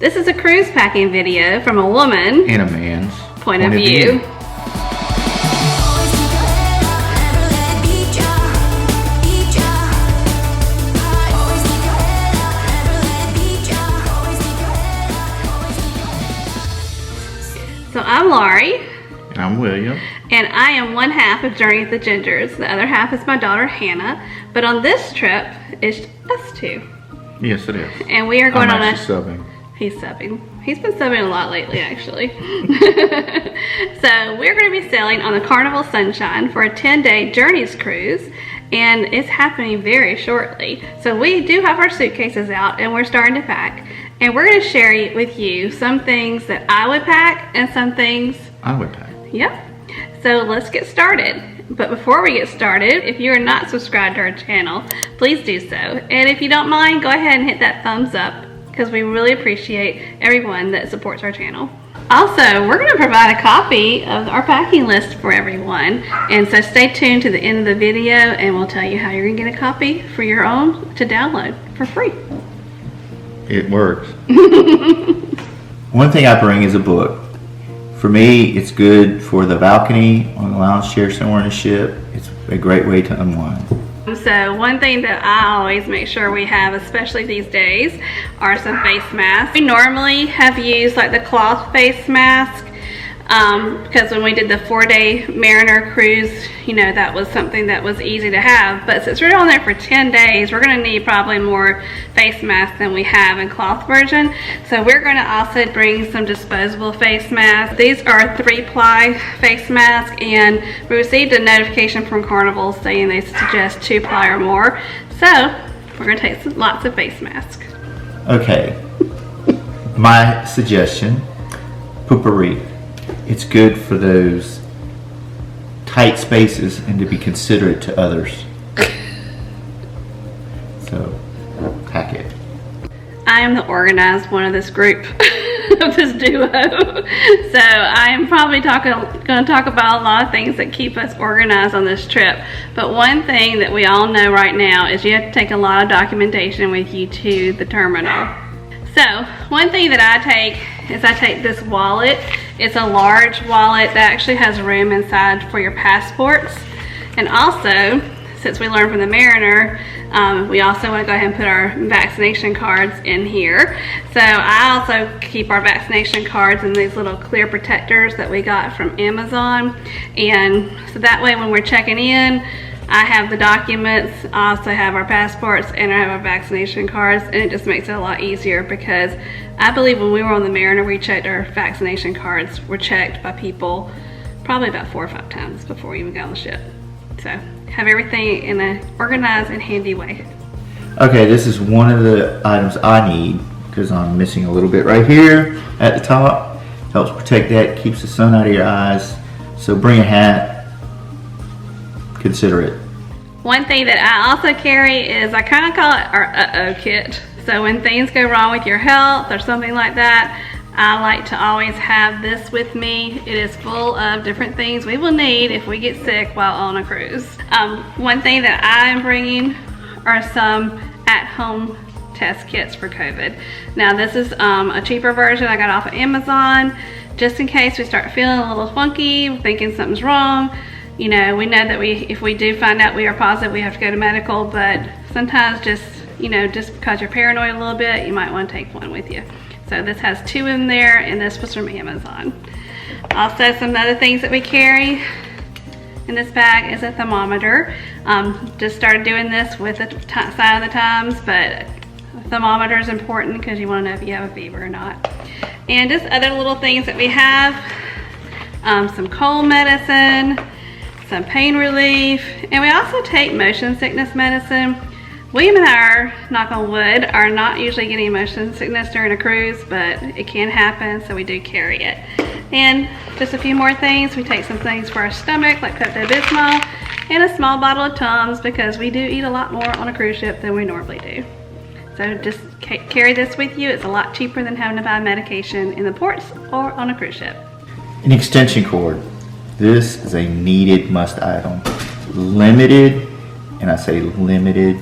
This is a cruise packing video from a woman and a man's point of view. So I'm Laurie. And I'm William. And I am one half of Journey with the Gingers. The other half is my daughter Hannah. But on this trip, it's us two. Yes, it is. And we are going on a... subbing. He's subbing. He's been subbing a lot lately, actually. So we're going to be sailing on the Carnival Sunshine for a 10-day Journeys cruise. And it's happening very shortly. So we do have our suitcases out and we're starting to pack. And we're going to share with you some things that I would pack and some things I would pack. Yep. So let's get started. But before we get started, if you are not subscribed to our channel, please do so. And if you don't mind, go ahead and hit that thumbs up because we really appreciate everyone that supports our channel. Also, we're going to provide a copy of our packing list for everyone. And so stay tuned to the end of the video and we'll tell you how you're going to get a copy for your own to download for free. It works. One thing I bring is a book. For me, it's good for the balcony, on the lounge chair somewhere in the ship. It's a great way to unwind. So one thing that I always make sure we have, especially these days, are some face masks. We normally have used like the cloth face mask because when we did the 4-day Mariner cruise, you know, that was something that was easy to have. But since we're on there for 10 days, we're going to need probably more face masks than we have in cloth version. So we're going to also bring some disposable face masks. These are 3-ply face masks, and we received a notification from Carnival saying they suggest 2-ply or more. So we're going to take lots of face masks. Okay, my suggestion, poopery. It's good for those tight spaces and to be considerate to others. So, pack it. I am the organized one of this group, of this duo. So I am probably going to talk about a lot of things that keep us organized on this trip. But one thing that we all know right now is you have to take a lot of documentation with you to the terminal. So one thing that I take is I take this wallet. It's a large wallet that actually has room inside for your passports. And also, since we learned from the Mariner, we also want to go ahead and put our vaccination cards in here. So I also keep our vaccination cards in these little clear protectors that we got from Amazon. And so that way when we're checking in, I have the documents, I also have our passports, and I have our vaccination cards, and it just makes it a lot easier because I believe when we were on the Mariner, we checked our vaccination cards were checked by people probably about 4 or 5 times before we even got on the ship. So have everything in an organized and handy way. Okay, this is one of the items I need because I'm missing a little bit right here at the top. Helps protect that, keeps the sun out of your eyes. So bring a hat. Consider it. One thing that I also carry is I kind of call it our uh-oh kit. So when things go wrong with your health or something like that, I like to always have this with me. It is full of different things we will need if we get sick while on a cruise. One thing that I'm bringing are some at-home test kits for COVID. Now this is a cheaper version I got off of Amazon, just in case we start feeling a little funky, thinking something's wrong. You know, we know that if we do find out we are positive, we have to go to medical, but sometimes just because you're paranoid a little bit, you might want to take one with you. So this has 2 in there, and this was from Amazon. Also, some other things that we carry in this bag is a thermometer. Just started doing this with the sign of the times, but a thermometer is important because you want to know if you have a fever or not. And just other little things that we have, some cold medicine, some pain relief, and we also take motion sickness medicine. William and I, knock on wood, are not usually getting motion sickness during a cruise, but it can happen, so we do carry it. And just a few more things, we take some things for our stomach, like Pepto-Bismol, and a small bottle of Tums, because we do eat a lot more on a cruise ship than we normally do. So just carry this with you. It's a lot cheaper than having to buy medication in the ports or on a cruise ship. An extension cord. This is a needed must item. Limited, and I say limited,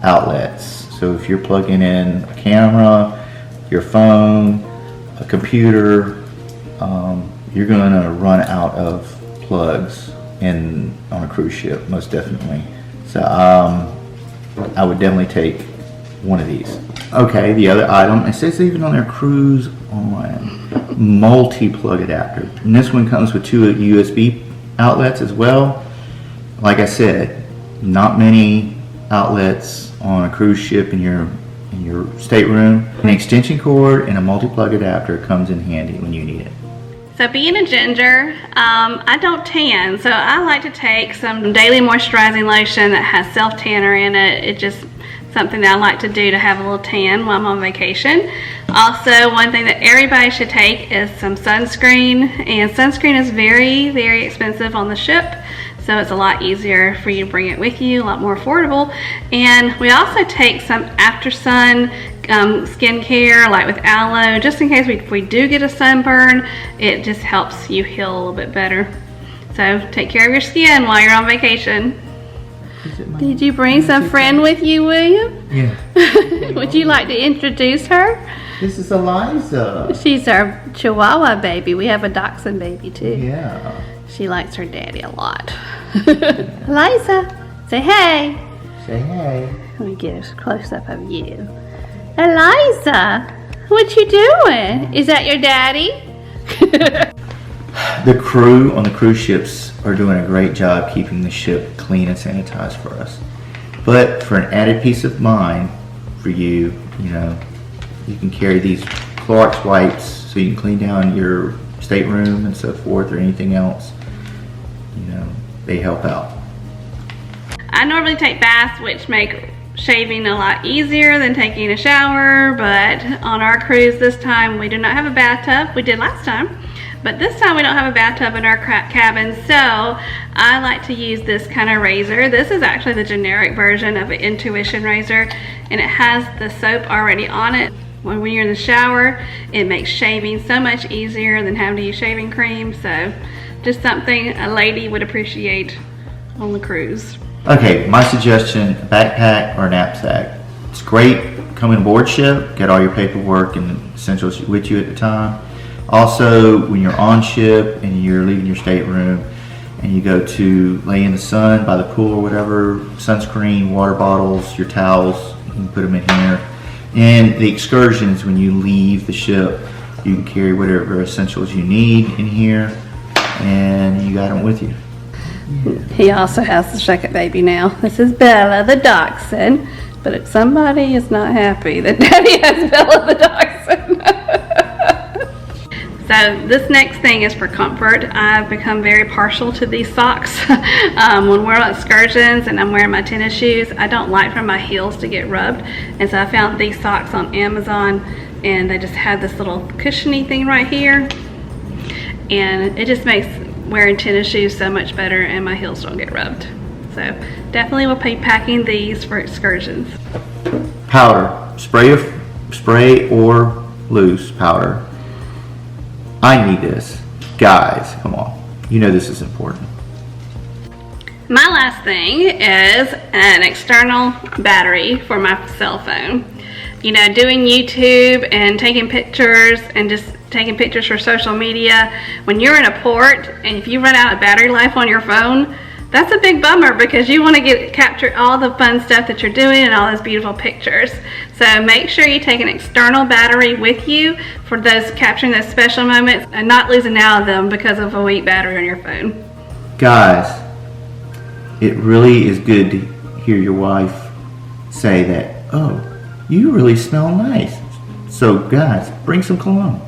outlets. So if you're plugging in a camera, your phone, a computer, you're gonna run out of plugs on a cruise ship, most definitely. So I would definitely take one of these. Okay, the other item, it says even on their cruise on multi-plug adapter. And this one comes with 2 USB outlets as well. Like I said, not many outlets on a cruise ship in your stateroom. An extension cord and a multi-plug adapter comes in handy when you need it. So being a ginger, I don't tan, so I like to take some daily moisturizing lotion that has self-tanner in it. It's just something that I like to do to have a little tan while I'm on vacation. Also, one thing that everybody should take is some sunscreen, and sunscreen is very, very expensive on the ship. So it's a lot easier for you to bring it with you, a lot more affordable. And we also take some after sun skincare, like with aloe, just in case we do get a sunburn. It just helps you heal a little bit better. So take care of your skin while you're on vacation. Did you bring some friend with you, William? Yeah. Would you like to introduce her? This is Eliza. She's our Chihuahua baby. We have a Dachshund baby too. Yeah. She likes her daddy a lot. Eliza, say hey. Say hey. Let me get a close-up of you. Eliza, what you doing? Is that your daddy? The crew on the cruise ships are doing a great job keeping the ship clean and sanitized for us. But for an added peace of mind for you, you can carry these Clorox wipes so you can clean down your stateroom and so forth, or anything else. They help out. I normally take baths, which make shaving a lot easier than taking a shower, but on our cruise this time we do not have a bathtub. We did last time, but this time we don't have a bathtub in our cabin, so I like to use this kind of razor. This is actually the generic version of an Intuition razor, and it has the soap already on it. When you're in the shower, it makes shaving so much easier than having to use shaving cream. So just something a lady would appreciate on the cruise. Okay, my suggestion, a backpack or a knapsack. It's great coming aboard ship, get all your paperwork and essentials with you at the time. Also, when you're on ship and you're leaving your stateroom and you go to lay in the sun by the pool or whatever, sunscreen, water bottles, your towels, you can put them in here. And the excursions, when you leave the ship, you can carry whatever essentials you need in here, and you got them with you. He also has the second baby now. This is Bella the Dachshund, but if somebody is not happy that Daddy has Bella the Dachshund. So this next thing is for comfort. I've become very partial to these socks. When we're on excursions and I'm wearing my tennis shoes, I don't like for my heels to get rubbed. And so I found these socks on Amazon, and they just have this little cushiony thing right here. And it just makes wearing tennis shoes so much better, and my heels don't get rubbed. So definitely will be packing these for excursions. Powder, spray or loose powder. I need this. Guys, come on. This is important. My last thing is an external battery for my cell phone. Doing YouTube and taking pictures and just taking pictures for social media, when you're in a port and if you run out of battery life on your phone, that's a big bummer, because you want to capture all the fun stuff that you're doing and all those beautiful pictures. So make sure you take an external battery with you for capturing those special moments and not losing out of them because of a weak battery on your phone. Guys, it really is good to hear your wife say that, oh, you really smell nice. So guys, bring some cologne.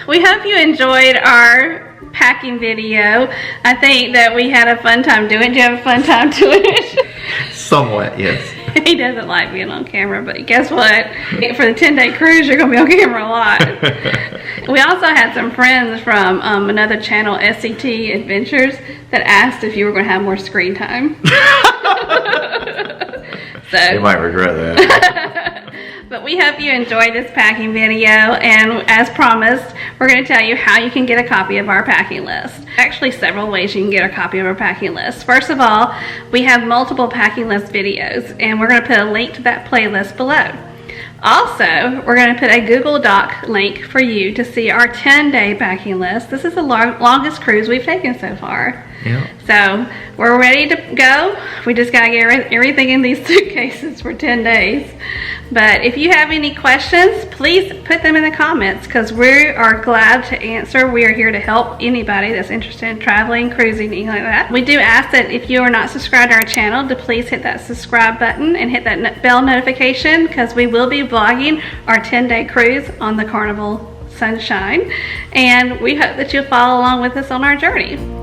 We hope you enjoyed our packing video. I think that we had a fun time doing it. Did you have a fun time doing it? Somewhat, yes. He doesn't like being on camera, but guess what? For the 10-day cruise, you're going to be on camera a lot. We also had some friends from another channel, SCT Adventures, that asked if you were going to have more screen time. You might regret that. But we hope you enjoyed this packing video, and as promised, we're going to tell you how you can get a copy of our packing list. Actually, several ways you can get a copy of our packing list. First of all, we have multiple packing list videos, and we're going to put a link to that playlist below. Also, we're going to put a Google Doc link for you to see our 10-day packing list. This is the longest cruise we've taken so far. Yeah. So we're ready to go. We just got to get everything in these suitcases for 10 days. But if you have any questions, please put them in the comments because we are glad to answer. We are here to help anybody that's interested in traveling, cruising, anything like that. We do ask that if you are not subscribed to our channel to please hit that subscribe button and hit that bell notification because we will be vlogging our 10-day cruise on the Carnival Sunshine. And we hope that you'll follow along with us on our journey.